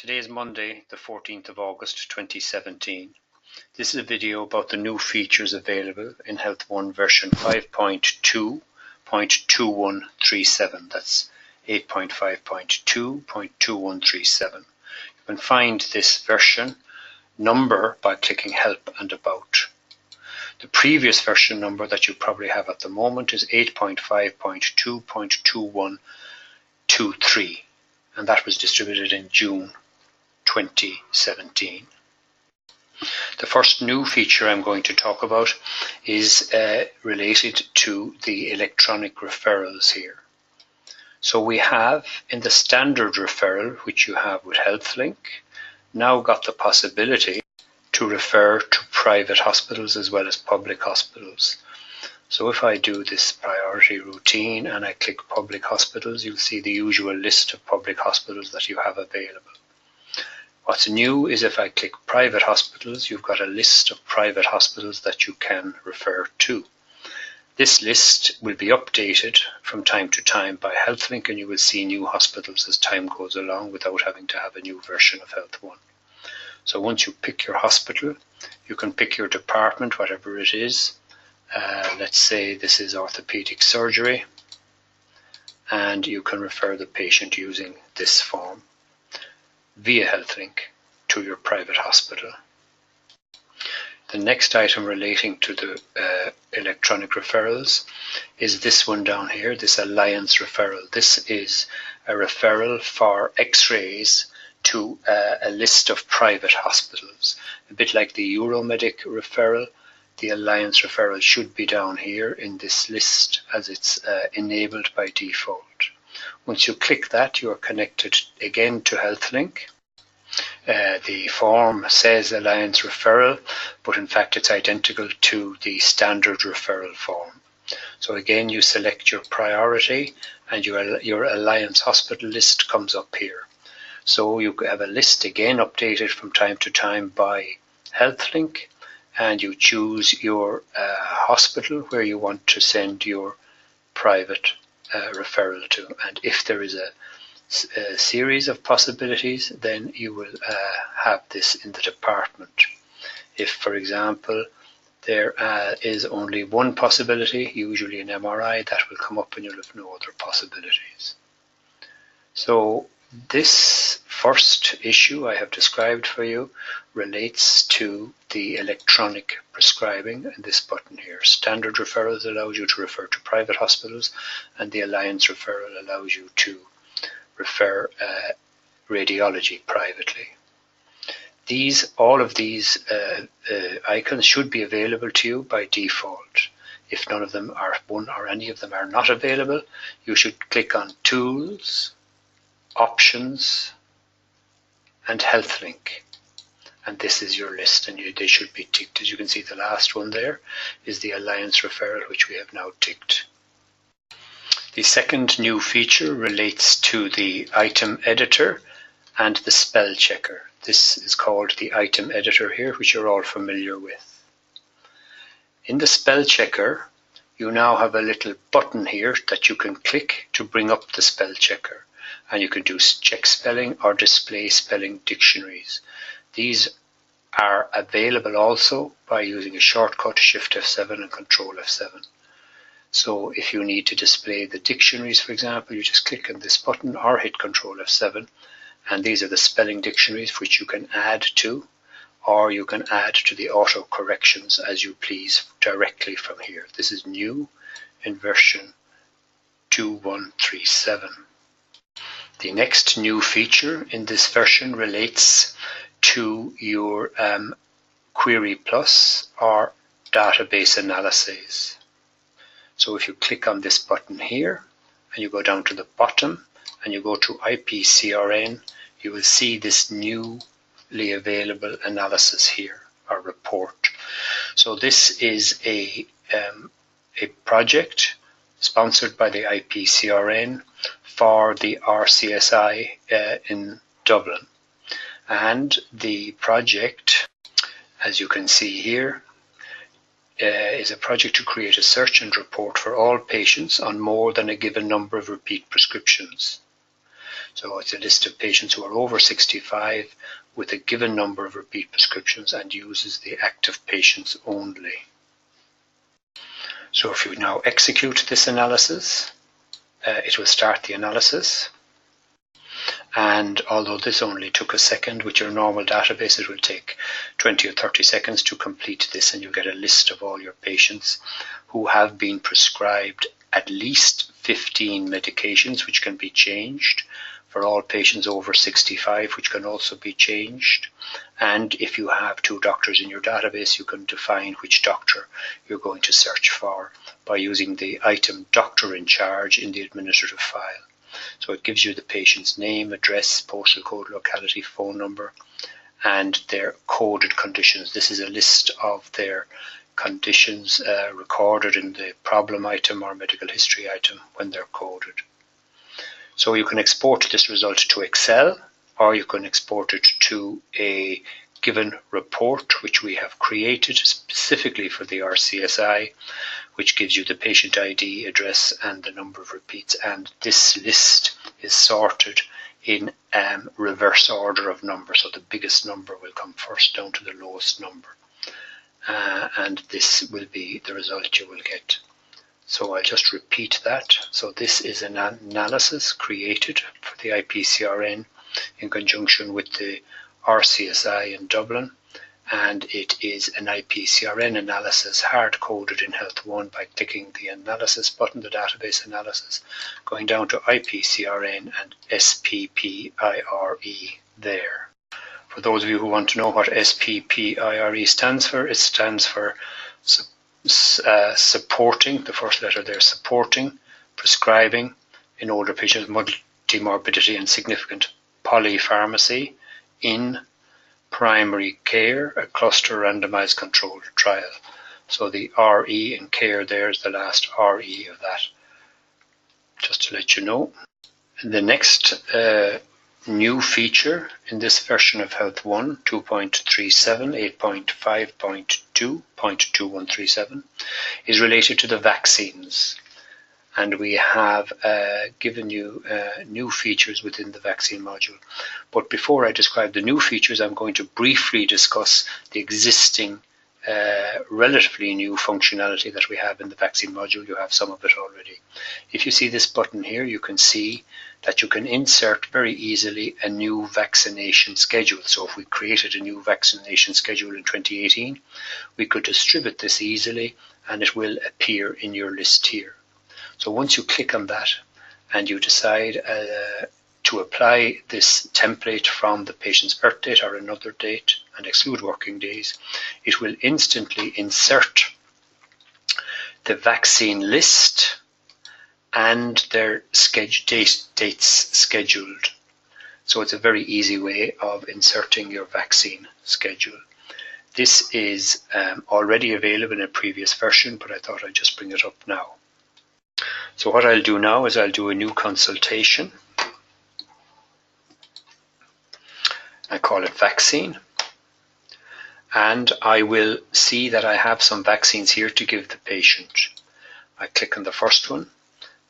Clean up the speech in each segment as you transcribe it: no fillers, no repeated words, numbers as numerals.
Today is Monday, the 14th of August 2017. This is a video about the new features available in Health One version 5.2.2137. That's 8.5.2.2137. You can find this version number by clicking Help and About. The previous version number that you probably have at the moment is 8.5.2.2123, and that was distributed in June 2017. The first new feature I'm going to talk about is related to the electronic referrals here. So we have in the standard referral, which you have with HealthLink, now got the possibility to refer to private hospitals as well as public hospitals. So if I do this priority routine and I click public hospitals, you'll see the usual list of public hospitals that you have available. What's new is if I click private hospitals, you've got a list of private hospitals that you can refer to. This list will be updated from time to time by HealthLink, and you will see new hospitals as time goes along without having to have a new version of Health One. So once you pick your hospital, you can pick your department, whatever it is. Let's say this is orthopedic surgery, and you can refer the patient using this form via HealthLink to your private hospital. The next item relating to the electronic referrals is this one down here, this Alliance referral. This is a referral for x-rays to a list of private hospitals. A bit like the Euromedic referral, the Alliance referral should be down here in this list as it's enabled by default. Once you click that, you are connected again to HealthLink. The form says Alliance referral, but in fact it's identical to the standard referral form. So again, you select your priority and your Alliance hospital list comes up here. So you have a list again updated from time to time by HealthLink, and you choose your hospital where you want to send your private referral to, and if there is a series of possibilities, then you will have this in the department. If, for example, there is only one possibility, usually an MRI, that will come up and you'll have no other possibilities. So this first issue I have described for you relates to the electronic prescribing, and this button here. Standard referrals allows you to refer to private hospitals, and the Alliance referral allows you to refer radiology privately. All of these icons should be available to you by default. If none of them are, one or any of them are not available, you should click on Tools, Options, and HealthLink. And this is your list, and they should be ticked. As you can see, the last one there is the Alliance referral, which we have now ticked. The second new feature relates to the item editor and the spell checker. This is called the item editor here, which you're all familiar with. In the spell checker, you now have a little button here that you can click to bring up the spell checker. And you can do check spelling or display spelling dictionaries. These are available also by using a shortcut, Shift F7 and Control F7. So if you need to display the dictionaries, for example, you just click on this button or hit Control F7, and these are the spelling dictionaries which you can add to, or you can add to the auto corrections as you please directly from here. This is new in version 2137. The next new feature in this version relates to your Query Plus or database analyses. So if you click on this button here and you go down to the bottom and you go to IPCRN, you will see this newly available analysis here, or report. So this is a project sponsored by the IPCRN for the RCSI in Dublin. And the project, as you can see here, is a project to create a search and report for all patients on more than a given number of repeat prescriptions. So it's a list of patients who are over 65 with a given number of repeat prescriptions and uses the active patients only. So if you now execute this analysis, it will start the analysis. And although this only took a second, with your normal database it will take 20 or 30 seconds to complete this, and you'll get a list of all your patients who have been prescribed at least 15 medications, which can be changed for all patients over 65, which can also be changed. And if you have 2 doctors in your database, you can define which doctor you're going to search for by using the item doctor in charge in the administrative file. So it gives you the patient's name, address, postal code, locality, phone number, and their coded conditions. This is a list of their conditions recorded in the problem item or medical history item when they're coded. So you can export this result to Excel, or you can export it to a given report which we have created specifically for the RCSI, which gives you the patient ID, address, and the number of repeats. And this list is sorted in reverse order of number. So the biggest number will come first down to the lowest number. And this will be the result you will get. So I'll just repeat that. So this is an analysis created for the IPCRN in conjunction with the RCSI in Dublin, and it is an IPCRN analysis hard-coded in HealthOne by clicking the analysis button, the database analysis, going down to IPCRN and SPPIRE there. For those of you who want to know what SPPIRE stands for, it stands for supporting, the first letter there, supporting, prescribing in older patients with multimorbidity and significant polypharmacy in primary care, a cluster randomized controlled trial. So the RE in care there is the last RE of that, just to let you know. And the next new feature in this version of HealthOne 2.37, 8.5.2.2137 is related to the vaccines. And we have given you new features within the vaccine module. But before I describe the new features, I'm going to briefly discuss the existing relatively new functionality that we have in the vaccine module. You have some of it already. If you see this button here, you can see that you can insert very easily a new vaccination schedule. So if we created a new vaccination schedule in 2018, we could distribute this easily and it will appear in your list here. So once you click on that and you decide to apply this template from the patient's birth date or another date and exclude working days, it will instantly insert the vaccine list and their dates scheduled. So it's a very easy way of inserting your vaccine schedule. This is already available in a previous version, but I thought I'd just bring it up now. So what I'll do now is I'll do a new consultation. I call it vaccine. And I will see that I have some vaccines here to give the patient. I click on the first one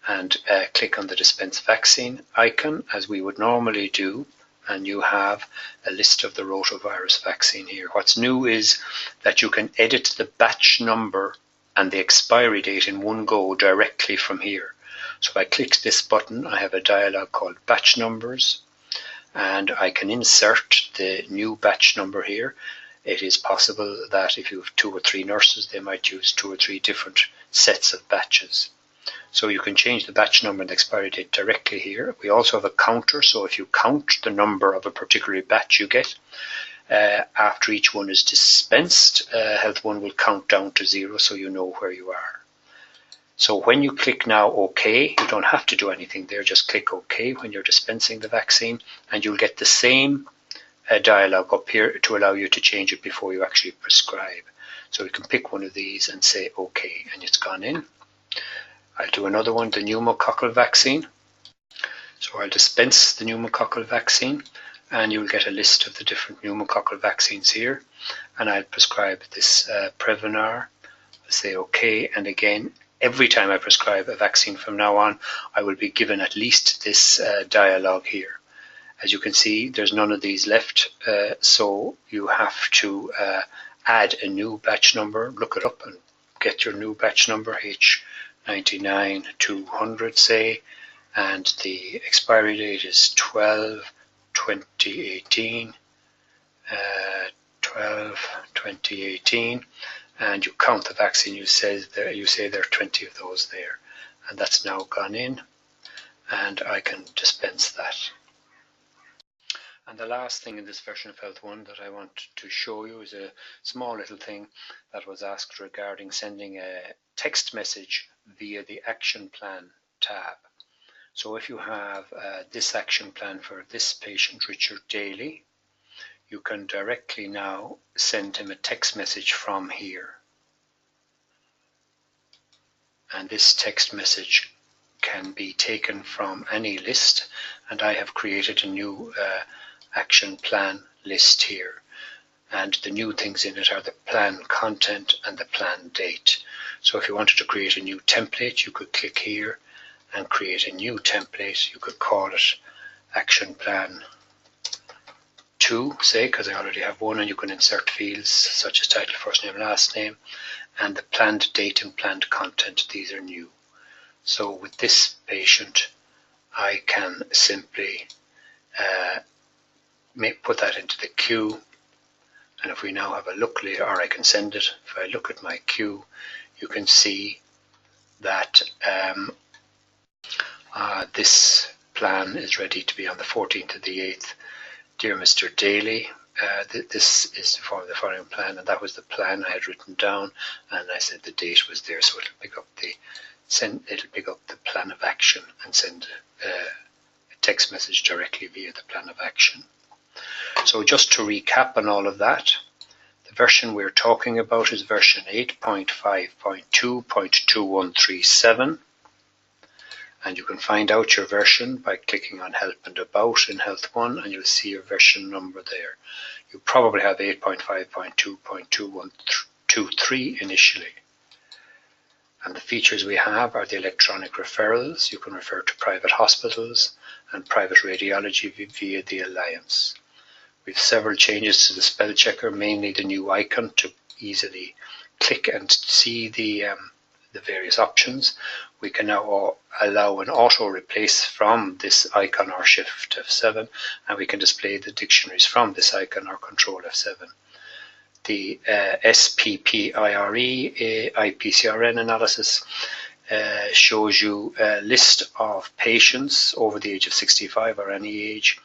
and click on the dispense vaccine icon as we would normally do. And you have a list of the rotavirus vaccine here. What's new is that you can edit the batch number and the expiry date in one go directly from here. So if I click this button, I have a dialog called batch numbers, and I can insert the new batch number here. It is possible that if you have 2 or 3 nurses, they might use 2 or 3 different sets of batches. So you can change the batch number and the expiry date directly here. We also have a counter, so if you count the number of a particular batch you get, after each one is dispensed, HealthOne will count down to 0 so you know where you are. So when you click now OK, you don't have to do anything there, just click OK when you're dispensing the vaccine and you'll get the same dialog up here to allow you to change it before you actually prescribe. So you can pick one of these and say OK and it's gone in. I'll do another one, the pneumococcal vaccine. So I'll dispense the pneumococcal vaccine and you'll get a list of the different pneumococcal vaccines here. And I'll prescribe this Prevnar. I'll say OK, and again, every time I prescribe a vaccine from now on, I will be given at least this dialogue here. As you can see, there's none of these left, so you have to add a new batch number, look it up and get your new batch number, H99-200 say, and the expiry date is 12/2018, 12/2018, and you count the vaccine, you say there are 20 of those there, and that's now gone in, and I can dispense that. And the last thing in this version of Health One that I want to show you is a small little thing that was asked regarding sending a text message via the action plan tab. So if you have this action plan for this patient, Richard Daly, you can directly now send him a text message from here. And this text message can be taken from any list, and I have created a new action plan list here, and the new things in it are the plan content and the plan date. So if you wanted to create a new template, you could click here and create a new template. You could call it action plan 2, say, because I already have one, and you can insert fields such as title, first name, last name, and the planned date and planned content. These are new. So with this patient, I can simply put that into the queue, and if we now have a look later, or I can send it, if I look at my queue, you can see that this plan is ready to be on the 14th of the 8th. Dear Mr. Daly, this is for the following plan, and that was the plan I had written down, and I said the date was there, so it'll pick up the plan of action and send a text message directly via the plan of action. So just to recap on all of that, the version we're talking about is version 8.5.2.2137, and you can find out your version by clicking on Help and About in Health One, and you'll see your version number there. You probably have 8.5.2.2123 initially. And the features we have are the electronic referrals. You can refer to private hospitals and private radiology via the Alliance. We have several changes to the spell checker, mainly the new icon to easily click and see the various options. We can now allow an auto replace from this icon or Shift F7, and we can display the dictionaries from this icon or Control F7. The Sppire IPCRN analysis shows you a list of patients over the age of 65 or any age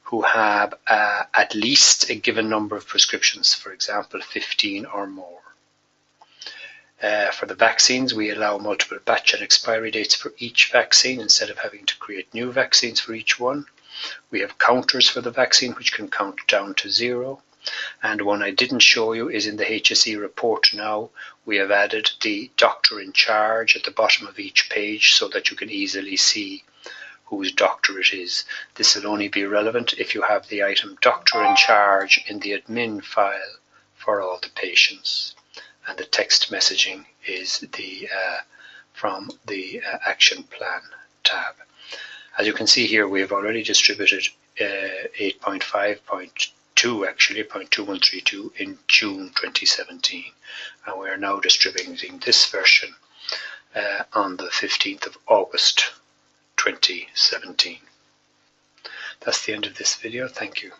who have at least a given number of prescriptions, for example 15 or more. For the vaccines, we allow multiple batch and expiry dates for each vaccine instead of having to create new vaccines for each one. We have counters for the vaccine which can count down to 0. And one I didn't show you is in the HSE report now. We have added the doctor in charge at the bottom of each page so that you can easily see whose doctor it is. This will only be relevant if you have the item doctor in charge in the admin file for all the patients. And the text messaging is from the action plan tab. As you can see here, we have already distributed 8.5.2 actually, 0.2132 in June 2017, and we are now distributing this version on the 15th of August 2017. That's the end of this video. Thank you.